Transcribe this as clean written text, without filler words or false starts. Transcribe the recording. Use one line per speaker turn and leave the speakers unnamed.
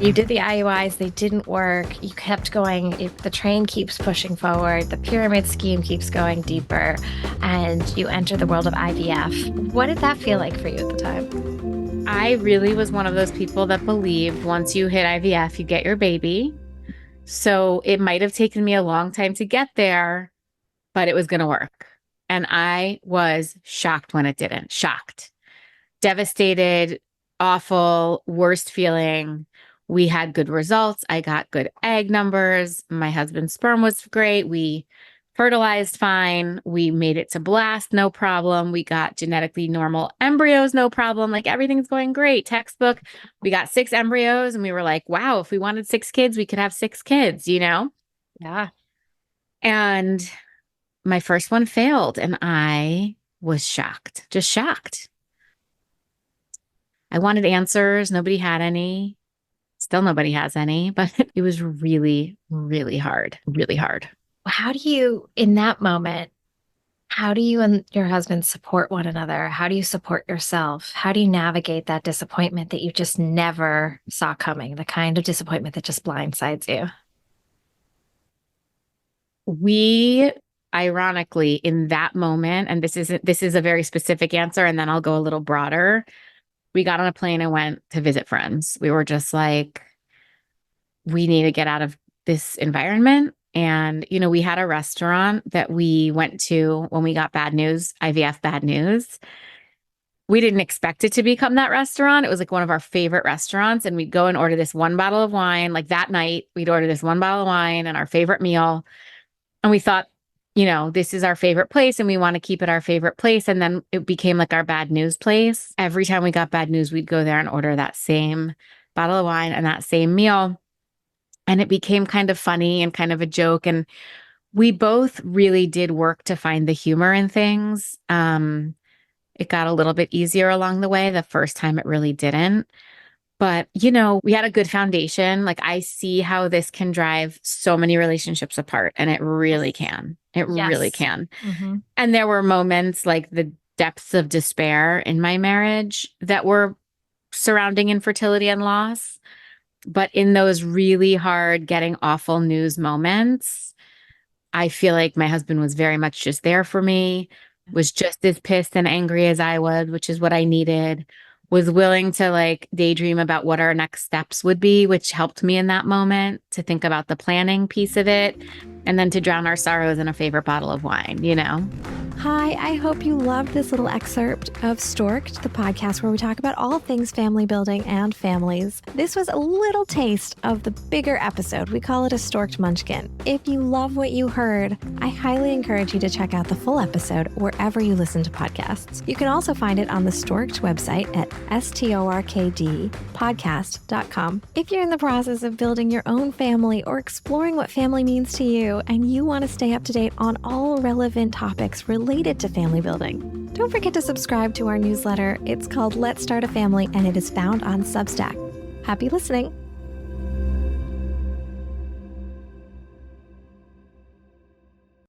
You did the IUIs, they didn't work. You kept going. The train keeps pushing forward. The pyramid scheme keeps going deeper. And you enter the world of IVF. What did that feel like for you at the time?
I really was one of those people that believed once you hit IVF, you get your baby. So it might have taken me a long time to get there, but it was going to work. And I was shocked when it didn't. Shocked. Devastated, awful, worst feeling. We had good results. I got good egg numbers. My husband's sperm was great. We fertilized fine. We made it to blast, no problem. We got genetically normal embryos, no problem. Like everything's going great. Textbook. We got 6 embryos and we were like, wow, if we wanted 6 kids, we could have 6 kids, you know?
Yeah.
And my first one failed and I was shocked, just shocked. I wanted answers. Nobody had any. Still nobody has any, but it was really, really hard, really hard.
How do you, in that moment, how do you and your husband support one another? How do you support yourself? How do you navigate that disappointment that you just never saw coming, the kind of disappointment that just blindsides you?
We, ironically, in that moment, and this is a very specific answer, and then I'll go a little broader. We got on a plane and went to visit friends. We were just like, we need to get out of this environment. And, you know, we had a restaurant that we went to when we got bad news, IVF bad news. We didn't expect it to become that restaurant. It was like one of our favorite restaurants. And we'd go and order this one bottle of wine. Like that night, we'd order this one bottle of wine and our favorite meal. And we thought, you know, this is our favorite place and we want to keep it our favorite place. And then it became like our bad news place. Every time we got bad news, we'd go there and order that same bottle of wine and that same meal. And it became kind of funny and kind of a joke. And we both really did work to find the humor in things. It got a little bit easier along the way. The first time it really didn't. But, you know, we had a good foundation. Like I see how this can drive so many relationships apart. And it really can. It really can. Mm-hmm. And there were moments like the depths of despair in my marriage that were surrounding infertility and loss. But in those really hard, getting awful news moments, I feel like my husband was very much just there for me, was just as pissed and angry as I was, which is what I needed, was willing to like daydream about what our next steps would be, which helped me in that moment to think about the planning piece of it and then to drown our sorrows in a favorite bottle of wine, you know?
Hi, I hope you loved this little excerpt of Stork'd, the podcast where we talk about all things family building and families. This was a little taste of the bigger episode. We call it a Stork'd Munchkin. If you love what you heard, I highly encourage you to check out the full episode wherever you listen to podcasts. You can also find it on the Stork'd website at storkdpodcast.com. If you're in the process of building your own family or exploring what family means to you and you want to stay up to date on all relevant topics related to family building, don't forget to subscribe to our newsletter. It's called Let's Start a Family and it is found on Substack. Happy listening.